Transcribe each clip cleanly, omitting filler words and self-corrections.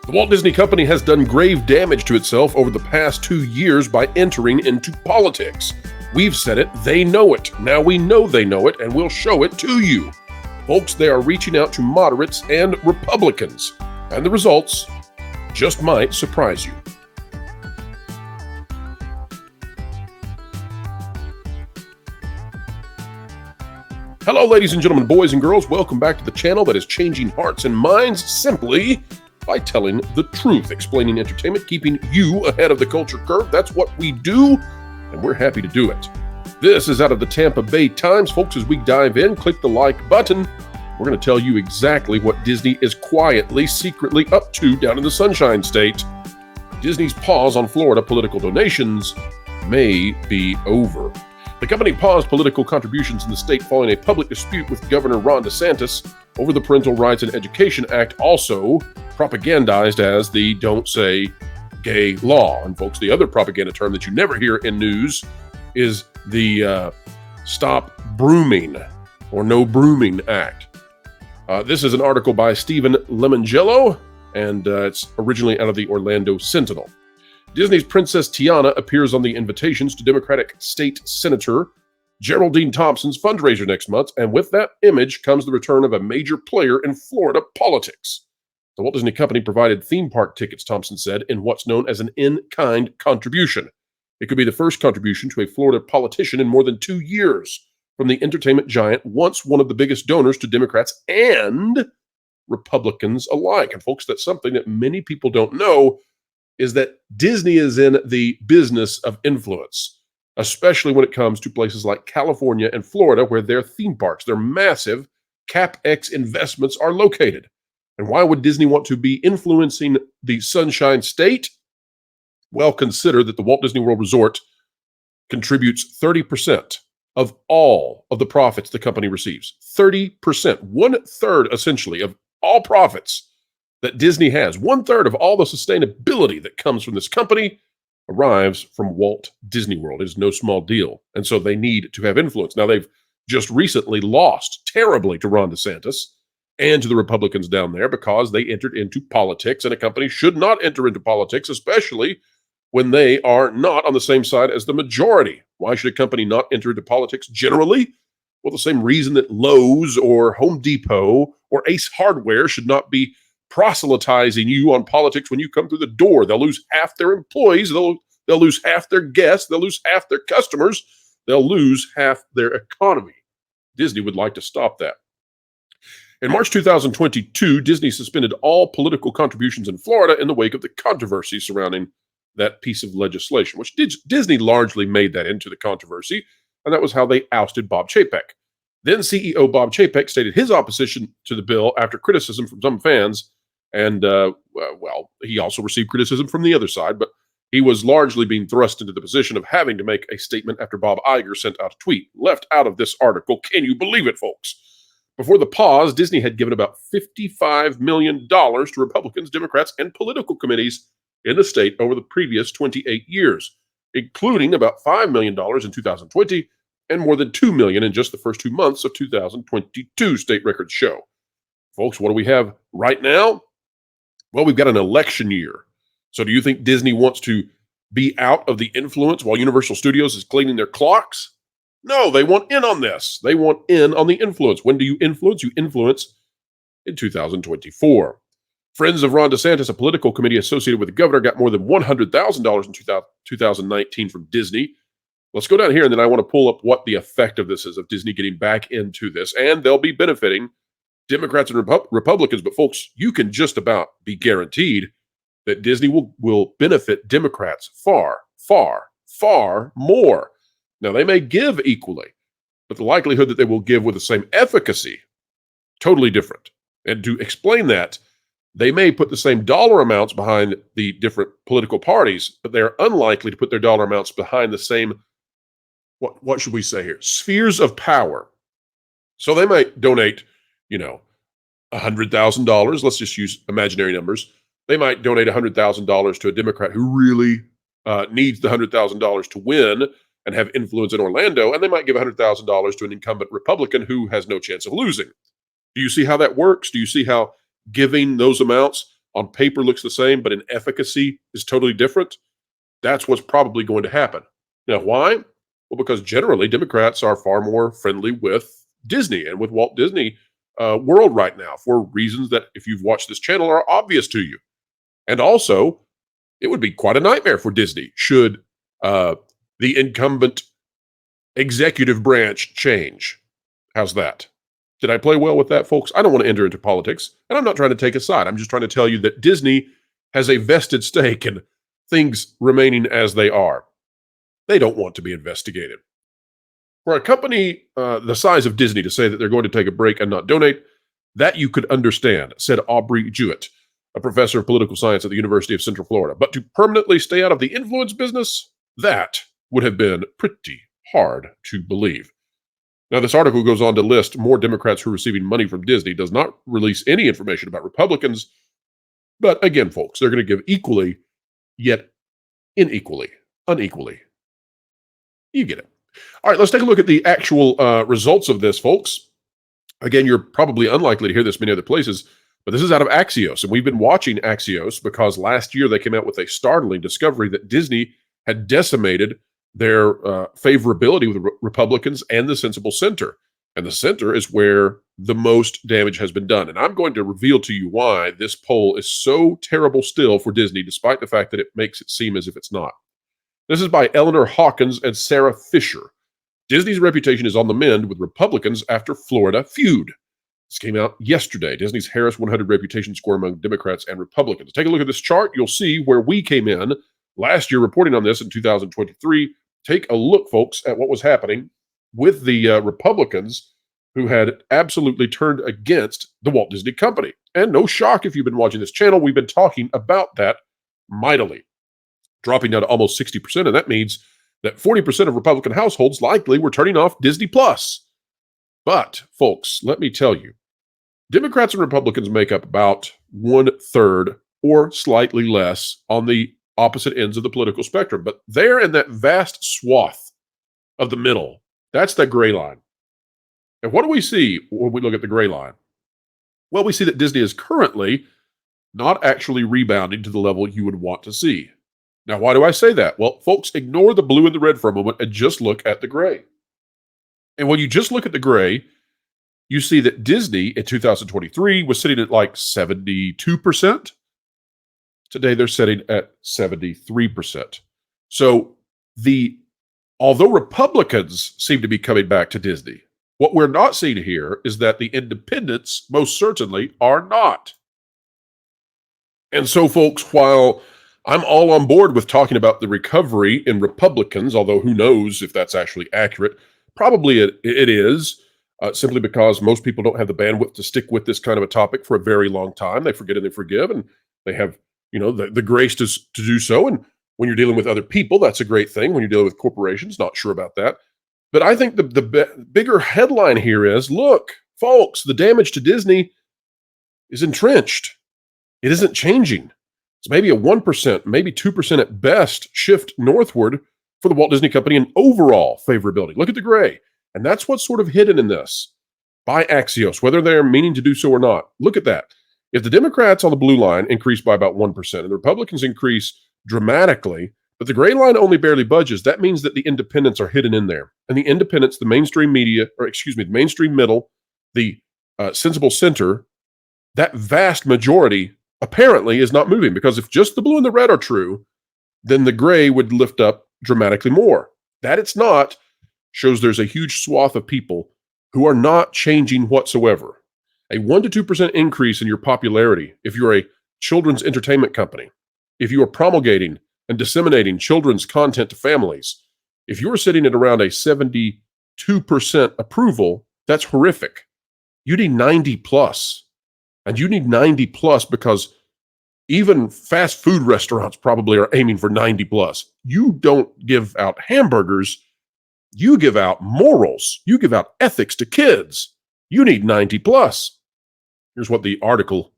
The Walt Disney Company has done grave damage to itself over the past 2 years by entering into politics. We've said it, they know it. Now we know they know it, and we'll show it to you. Folks, they are reaching out to moderates and Republicans, and the results just might surprise you. Hello, ladies and gentlemen, boys and girls. Welcome back to the channel that is changing hearts and minds simply by telling the truth, explaining entertainment, keeping you ahead of the culture curve. That's what we do, and we're happy to do it. This is out of the Tampa Bay Times. Folks, as we dive in, click the like button. We're going to tell you exactly what Disney is quietly, secretly up to down in the Sunshine State. Disney's pause on Florida political donations may be over. The company paused political contributions in the state following a public dispute with Governor Ron DeSantis over the Parental Rights and Education Act, also propagandized as the Don't Say Gay law. And folks, the other propaganda term that you never hear in news is the Stop Brooming or No Brooming Act. This is an article by Stephen Lemongello, and it's originally out of the Orlando Sentinel. Disney's Princess Tiana appears on the invitations to Democratic State Senator Geraldine Thompson's fundraiser next month, and with that image comes the return of a major player in Florida politics. The Walt Disney Company provided theme park tickets, Thompson said, in what's known as an in-kind contribution. It could be the first contribution to a Florida politician in more than 2 years from the entertainment giant, once one of the biggest donors to Democrats and Republicans alike. And folks, that's something that many people don't know, is that Disney is in the business of influence, especially when it comes to places like California and Florida, where their theme parks, their massive CapEx investments are located. And why would Disney want to be influencing the Sunshine State? Well, consider that the Walt Disney World Resort contributes 30% of all of the profits the company receives. 30%, 1/3 essentially of all profits that Disney has. 1/3 of all the sustainability that comes from this company arrives from Walt Disney World. It is no small deal. And so they need to have influence. Now, they've just recently lost terribly to Ron DeSantis and to the Republicans down there because they entered into politics, and a company should not enter into politics, especially when they are not on the same side as the majority. Why should a company not enter into politics generally? Well, the same reason that Lowe's or Home Depot or Ace Hardware should not be proselytizing you on politics when you come through the door. They'll lose half their employees. They'll lose half their guests. They'll lose half their customers. They'll lose half their economy. Disney would like to stop that. In March 2022, Disney suspended all political contributions in Florida in the wake of the controversy surrounding that piece of legislation, which Disney largely made that into the controversy, and that was how they ousted Bob Chapek. Then CEO Bob Chapek stated his opposition to the bill after criticism from some fans, and, he also received criticism from the other side, but he was largely being thrust into the position of having to make a statement after Bob Iger sent out a tweet. Left out of this article, can you believe it, folks? Before the pause, Disney had given about $55 million to Republicans, Democrats, and political committees in the state over the previous 28 years, including about $5 million in 2020 and more than $2 million in just the first 2 months of 2022, state records show. Folks, what do we have right now? Well, we've got an election year. So do you think Disney wants to be out of the influence while Universal Studios is cleaning their clocks? No, they want in on this. They want in on the influence. When do you influence? You influence in 2024. Friends of Ron DeSantis, a political committee associated with the governor, got more than $100,000 in 2019 from Disney. Let's go down here, and then I want to pull up what the effect of this is, of Disney getting back into this. And they'll be benefiting Democrats and Republicans. But folks, you can just about be guaranteed that Disney will benefit Democrats far, far, far more. Now, they may give equally, but the likelihood that they will give with the same efficacy, totally different. And to explain that, they may put the same dollar amounts behind the different political parties, but they're unlikely to put their dollar amounts behind the same, what should we say here, spheres of power. So they might donate, $100,000. Let's just use imaginary numbers. They might donate $100,000 to a Democrat who really needs the $100,000 to win and have influence in Orlando, and they might give $100,000 to an incumbent Republican who has no chance of losing. Do you see how that works? Do you see how giving those amounts on paper looks the same, but in efficacy is totally different, that's what's probably going to happen. Now, why? Well, because generally Democrats are far more friendly with Disney and with Walt Disney World right now for reasons that, if you've watched this channel, are obvious to you. And also, it would be quite a nightmare for Disney should the incumbent executive branch change. How's that? Did I play well with that, folks? I don't want to enter into politics, and I'm not trying to take a side. I'm just trying to tell you that Disney has a vested stake in things remaining as they are. They don't want to be investigated. For a company the size of Disney to say that they're going to take a break and not donate, that you could understand, said Aubrey Jewett, a professor of political science at the University of Central Florida. But to permanently stay out of the influence business, that would have been pretty hard to believe. Now, this article goes on to list more Democrats who are receiving money from Disney, does not release any information about Republicans. But again, folks, they're going to give equally, yet unequally. You get it. All right, let's take a look at the actual results of this, folks. Again, you're probably unlikely to hear this many other places, but this is out of Axios. And we've been watching Axios because last year they came out with a startling discovery that Disney had decimated their favorability with Republicans and the sensible center. And the center is where the most damage has been done. And I'm going to reveal to you why this poll is so terrible still for Disney, despite the fact that it makes it seem as if it's not. This is by Eleanor Hawkins and Sarah Fisher. Disney's reputation is on the mend with Republicans after Florida feud. This came out yesterday. Disney's Harris 100 reputation score among Democrats and Republicans. Take a look at this chart. You'll see where we came in last year reporting on this in 2023. Take a look, folks, at what was happening with the Republicans who had absolutely turned against the Walt Disney Company. And no shock if you've been watching this channel, we've been talking about that mightily, dropping down to almost 60%. And that means that 40% of Republican households likely were turning off Disney Plus. But, folks, let me tell you, Democrats and Republicans make up about 1/3 or slightly less on the opposite ends of the political spectrum. But there in that vast swath of the middle, that's the gray line. And what do we see when we look at the gray line? Well, we see that Disney is currently not actually rebounding to the level you would want to see. Now, why do I say that? Well, folks, ignore the blue and the red for a moment and just look at the gray. And when you just look at the gray, you see that Disney in 2023 was sitting at like 72%. Today, they're sitting at 73%. So although Republicans seem to be coming back to Disney, what we're not seeing here is that the independents most certainly are not. And so, folks, while I'm all on board with talking about the recovery in Republicans, although who knows if that's actually accurate, probably it is, simply because most people don't have the bandwidth to stick with this kind of a topic for a very long time. They forget and they forgive, and they have the grace to do so. And when you're dealing with other people, that's a great thing. When you're dealing with corporations, not sure about that. But I think the bigger headline here is, look, folks, the damage to Disney is entrenched. It isn't changing. It's maybe a 1%, maybe 2% at best shift northward for the Walt Disney Company in overall favorability. Look at the gray. And that's what's sort of hidden in this by Axios, whether they're meaning to do so or not. Look at that. If the Democrats on the blue line increase by about 1% and the Republicans increase dramatically, but the gray line only barely budges, that means that the independents are hidden in there. And the independents, the mainstream media, the mainstream middle, the sensible center, that vast majority apparently is not moving, because if just the blue and the red are true, then the gray would lift up dramatically more. That it's not shows there's a huge swath of people who are not changing whatsoever. A 1% to 2% increase in your popularity if you're a children's entertainment company, if you are promulgating and disseminating children's content to families, if you're sitting at around a 72% approval, that's horrific. You need 90 plus. And you need 90 plus because even fast food restaurants probably are aiming for 90 plus. You don't give out hamburgers. You give out morals. You give out ethics to kids. You need 90 plus. Here's what the article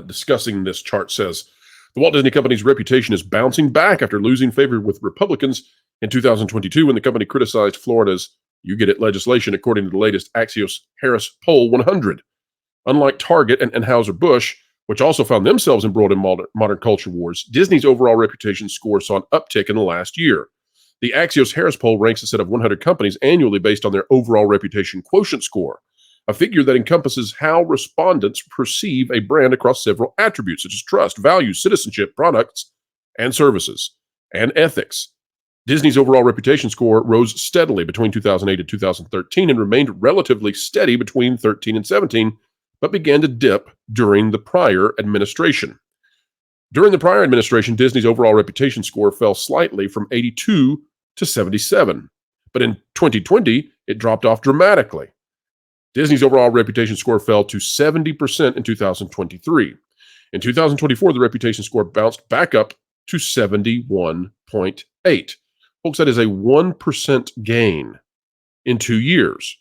discussing this chart says. The Walt Disney Company's reputation is bouncing back after losing favor with Republicans in 2022 when the company criticized Florida's You Get It legislation, according to the latest Axios Harris Poll 100. Unlike Target and Anheuser-Busch, which also found themselves embroiled in modern culture wars, Disney's overall reputation score saw an uptick in the last year. The Axios Harris poll ranks a set of 100 companies annually based on their overall reputation quotient score, a figure that encompasses how respondents perceive a brand across several attributes such as trust, values, citizenship, products and services, and ethics. Disney's overall reputation score rose steadily between 2008 and 2013 and remained relatively steady between 13 and 17, but began to dip during the prior administration. During the prior administration, Disney's overall reputation score fell slightly from 82 to 77. But in 2020, it dropped off dramatically. Disney's overall reputation score fell to 70% in 2023. In 2024, the reputation score bounced back up to 71.8. Folks, that is a 1% gain in 2 years.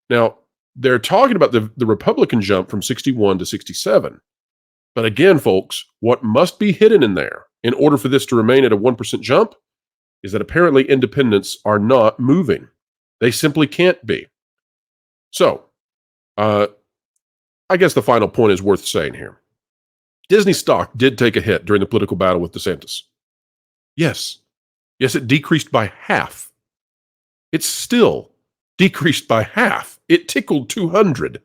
Now, they're talking about the Republican jump from 61 to 67. But again, folks, what must be hidden in there in order for this to remain at a 1% jump is that apparently independents are not moving. They simply can't be. So, I guess the final point is worth saying here. Disney stock did take a hit during the political battle with DeSantis. Yes, it decreased by half. It's still decreased by half. It tickled 200.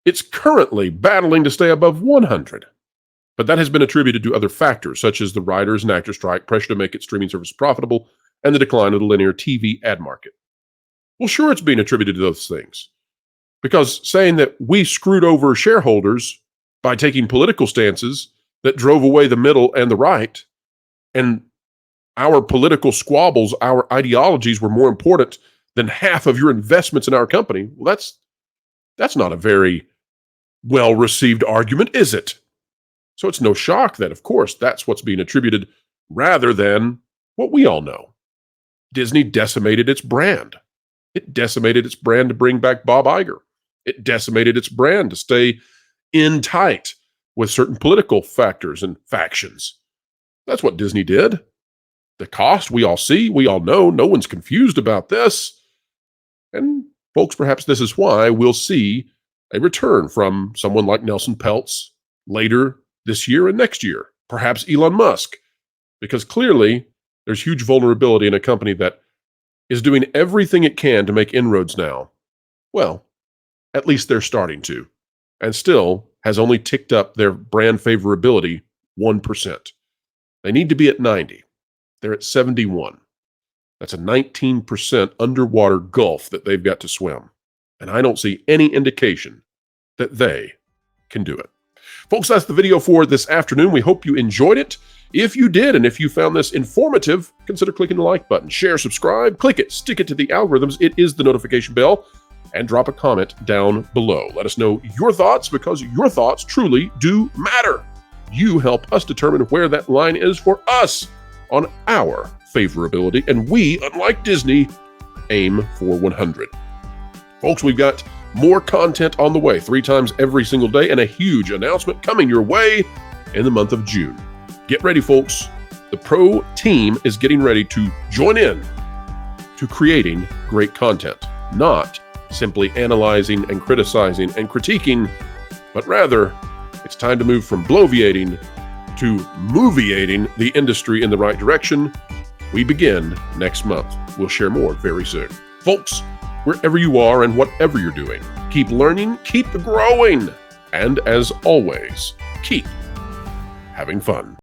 It's currently battling to stay above 100. But that has been attributed to other factors, such as the writers and actors strike, pressure to make its streaming service profitable, and the decline of the linear TV ad market. Well, sure, it's being attributed to those things. Because saying that we screwed over shareholders by taking political stances that drove away the middle and the right, and our political squabbles, our ideologies were more important than half of your investments in our company, well, that's not a very well-received argument, is it? So it's no shock that, of course, that's what's being attributed rather than what we all know. Disney decimated its brand. It decimated its brand to bring back Bob Iger. It decimated its brand to stay in tight with certain political factors and factions. That's what Disney did. The cost we all see, we all know, no one's confused about this. And folks, perhaps this is why we'll see a return from someone like Nelson Peltz later this year and next year. Perhaps Elon Musk, because clearly there's huge vulnerability in a company that is doing everything it can to make inroads now. Well, at least they're starting to, and still has only ticked up their brand favorability 1%. They need to be at 90. They're at 71. That's a 19% underwater gulf that they've got to swim. And I don't see any indication that they can do it. Folks, that's the video for this afternoon. We hope you enjoyed it. If you did, and if you found this informative, consider clicking the like button, share, subscribe, click it, stick it to the algorithms. It is the notification bell, and drop a comment down below. Let us know your thoughts, because your thoughts truly do matter. You help us determine where that line is for us on our favorability, and we, unlike Disney, aim for 100. Folks, we've got more content on the way 3 times every single day, and a huge announcement coming your way in the month of June. Get ready, folks. The pro team is getting ready to join in to creating great content, not simply analyzing and criticizing and critiquing, but rather it's time to move from bloviating to moviating the industry in the right direction. We begin next month. We'll share more very soon. Folks, wherever you are and whatever you're doing, keep learning, keep growing, and as always, keep having fun.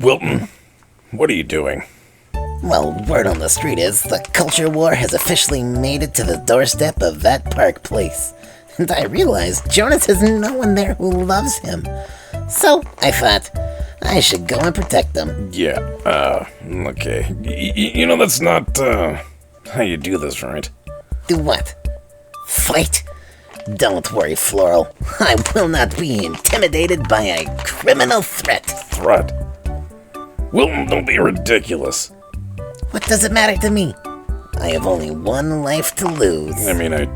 Wilton, what are you doing? Well, word on the street is the culture war has officially made it to the doorstep of that park place. And I realized Jonas has no one there who loves him. So I thought I should go and protect them. Yeah, okay. You know that's not, how you do this, right? Do what? Fight? Don't worry, Floral. I will not be intimidated by a criminal threat. Threat? Wilton, don't be ridiculous. What does it matter to me? I have only one life to lose. I mean, I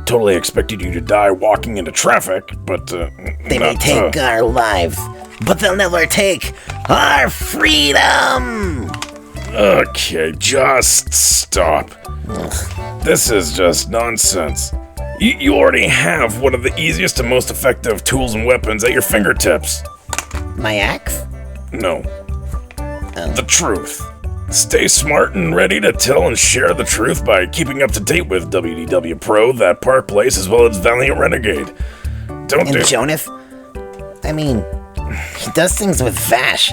totally expected you to die walking into traffic, but, They may take our lives, but they'll never take Our freedom! Okay, just stop. This is just nonsense. You already have one of the easiest and most effective tools and weapons at your fingertips. My axe? No. The truth. Stay smart and ready to tell and share the truth by keeping up to date with WDW Pro, That Park Place, as well as Valiant Renegade. Don't And Jonath? I mean, he does things with Vash,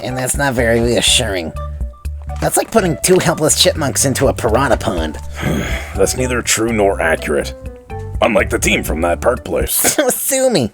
and that's not very reassuring. That's like putting two helpless chipmunks into a piranha pond. That's neither true nor accurate. Unlike the team from That Park Place. Sue me.